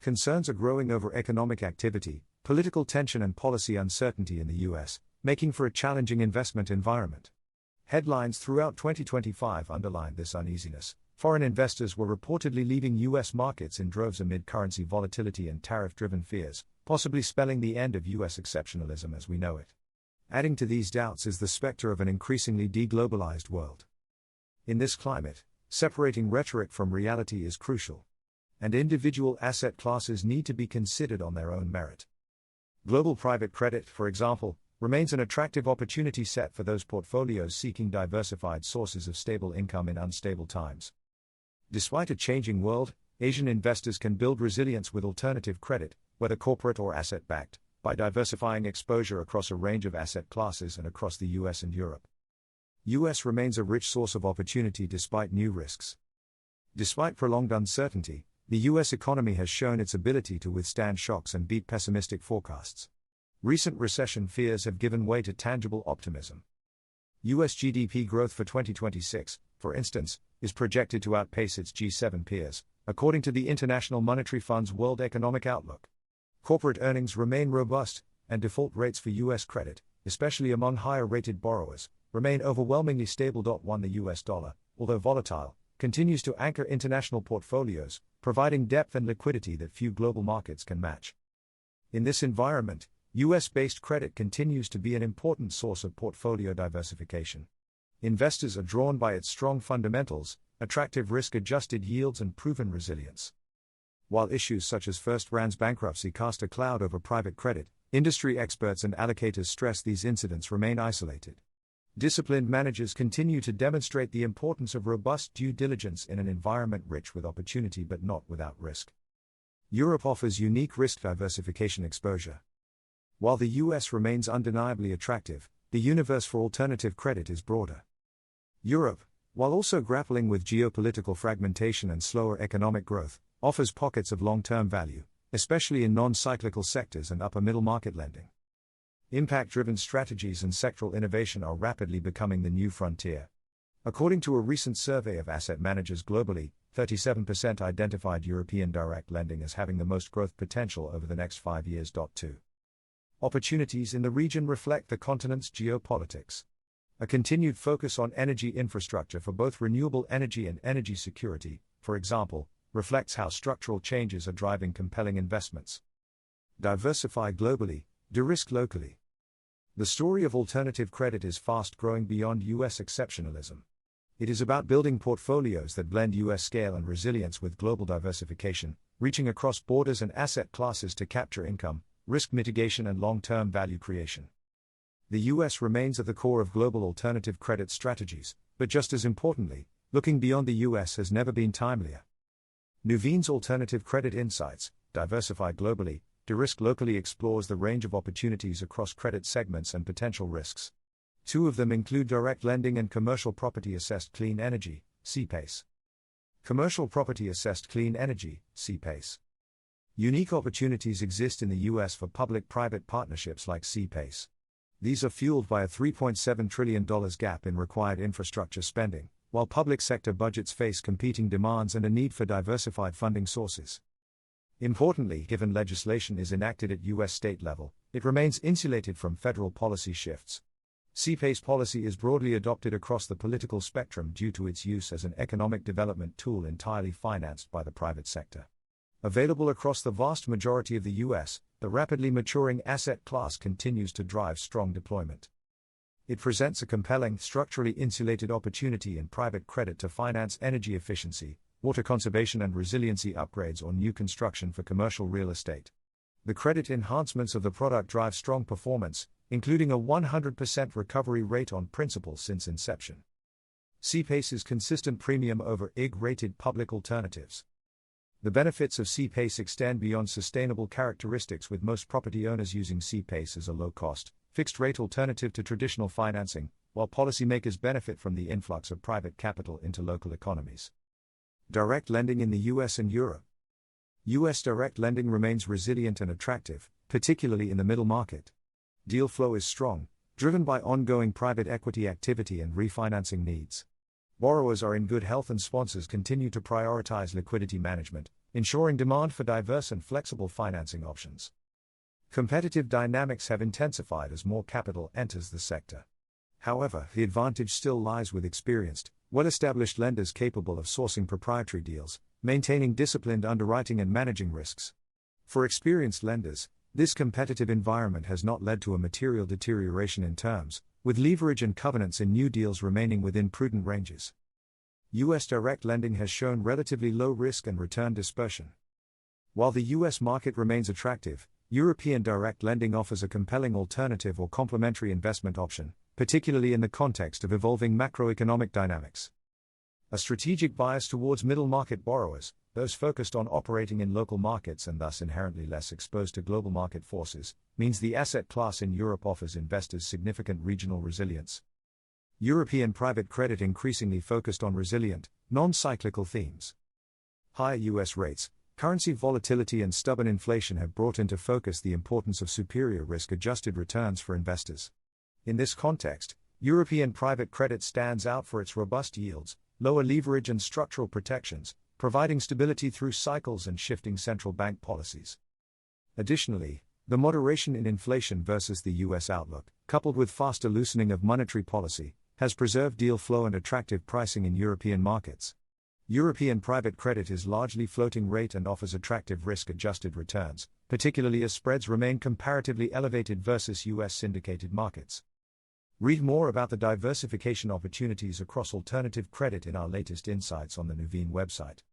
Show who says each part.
Speaker 1: Concerns are growing over economic activity, political tension, and policy uncertainty in the US, making for a challenging investment environment. Headlines throughout 2025 underlined this uneasiness. Foreign investors were reportedly leaving US markets in droves amid currency volatility and tariff-driven fears, possibly spelling the end of US exceptionalism as we know it. Adding to these doubts is the specter of an increasingly deglobalized world. In this climate, separating rhetoric from reality is crucial. And individual asset classes need to be considered on their own merit. Global private credit, for example, remains an attractive opportunity set for those portfolios seeking diversified sources of stable income in unstable times. Despite a changing world, Asian investors can build resilience with alternative credit, whether corporate or asset-backed, by diversifying exposure across a range of asset classes and across the US and Europe. US remains a rich source of opportunity despite new risks. Despite prolonged uncertainty, the US economy has shown its ability to withstand shocks and beat pessimistic forecasts. Recent recession fears have given way to tangible optimism. US GDP growth for 2026, for instance, is projected to outpace its G7 peers, according to the International Monetary Fund's World Economic Outlook. Corporate earnings remain robust, and default rates for US credit, especially among higher-rated borrowers, remain overwhelmingly stable. 1 The US dollar, although volatile, continues to anchor international portfolios, providing depth and liquidity that few global markets can match. In this environment, US-based credit continues to be an important source of portfolio diversification. Investors are drawn by its strong fundamentals, attractive risk-adjusted yields, and proven resilience. While issues such as First Rand's bankruptcy cast a cloud over private credit, industry experts and allocators stress these incidents remain isolated. Disciplined managers continue to demonstrate the importance of robust due diligence in an environment rich with opportunity but not without risk. Europe offers unique risk diversification exposure. While the US remains undeniably attractive, the universe for alternative credit is broader. Europe, while also grappling with geopolitical fragmentation and slower economic growth, offers pockets of long-term value, especially in non-cyclical sectors and upper-middle market lending. Impact-driven strategies and sectoral innovation are rapidly becoming the new frontier. According to a recent survey of asset managers globally, 37% identified European direct lending as having the most growth potential over the next 5 years. 2. Opportunities in the region reflect the continent's geopolitics. A continued focus on energy infrastructure for both renewable energy and energy security, for example, reflects how structural changes are driving compelling investments. Diversify globally, de-risk locally. The story of alternative credit is fast growing beyond US exceptionalism. It is about building portfolios that blend US scale and resilience with global diversification, reaching across borders and asset classes to capture income, risk mitigation, and long-term value creation. The US remains at the core of global alternative credit strategies, but just as importantly, looking beyond the US has never been timelier. Nuveen's Alternative Credit Insights, Diversify Globally, De-risk Locally explores the range of opportunities across credit segments and potential risks. Two of them include direct lending and commercial property assessed clean energy, CPACE. Commercial property assessed clean energy, CPACE. Unique opportunities exist in the US for public-private partnerships like CPACE. These are fueled by a $3.7 trillion gap in required infrastructure spending, while public sector budgets face competing demands and a need for diversified funding sources. Importantly, given legislation is enacted at US state level, it remains insulated from federal policy shifts. CPACE policy is broadly adopted across the political spectrum due to its use as an economic development tool entirely financed by the private sector. Available across the vast majority of the US, the rapidly maturing asset class continues to drive strong deployment. It presents a compelling, structurally insulated opportunity in private credit to finance energy efficiency, water conservation and resiliency upgrades or new construction for commercial real estate. The credit enhancements of the product drive strong performance, including a 100% recovery rate on principal since inception. CPACE's consistent premium over IG-rated public alternatives. The benefits of CPACE extend beyond sustainable characteristics, with most property owners using CPACE as a low-cost, fixed-rate alternative to traditional financing, while policymakers benefit from the influx of private capital into local economies. Direct lending in the US and Europe. US direct lending remains resilient and attractive, particularly in the middle market. Deal flow is strong, driven by ongoing private equity activity and refinancing needs. Borrowers are in good health and sponsors continue to prioritize liquidity management, ensuring demand for diverse and flexible financing options. Competitive dynamics have intensified as more capital enters the sector. However, the advantage still lies with experienced, well-established lenders capable of sourcing proprietary deals, maintaining disciplined underwriting and managing risks. For experienced lenders, this competitive environment has not led to a material deterioration in terms, with leverage and covenants in new deals remaining within prudent ranges. U.S. direct lending has shown relatively low risk and return dispersion. While the U.S. market remains attractive, European direct lending offers a compelling alternative or complementary investment option, particularly in the context of evolving macroeconomic dynamics. A strategic bias towards middle-market borrowers, those focused on operating in local markets and thus inherently less exposed to global market forces, means the asset class in Europe offers investors significant regional resilience. European private credit increasingly focused on resilient, non-cyclical themes. Higher U.S. rates, currency volatility and stubborn inflation have brought into focus the importance of superior risk-adjusted returns for investors. In this context, European private credit stands out for its robust yields, lower leverage and structural protections, providing stability through cycles and shifting central bank policies. Additionally, the moderation in inflation versus the U.S. outlook, coupled with faster loosening of monetary policy, has preserved deal flow and attractive pricing in European markets. European private credit is largely floating rate and offers attractive risk-adjusted returns, particularly as spreads remain comparatively elevated versus U.S. syndicated markets. Read more about the diversification opportunities across alternative credit in our latest insights on the Nuveen website.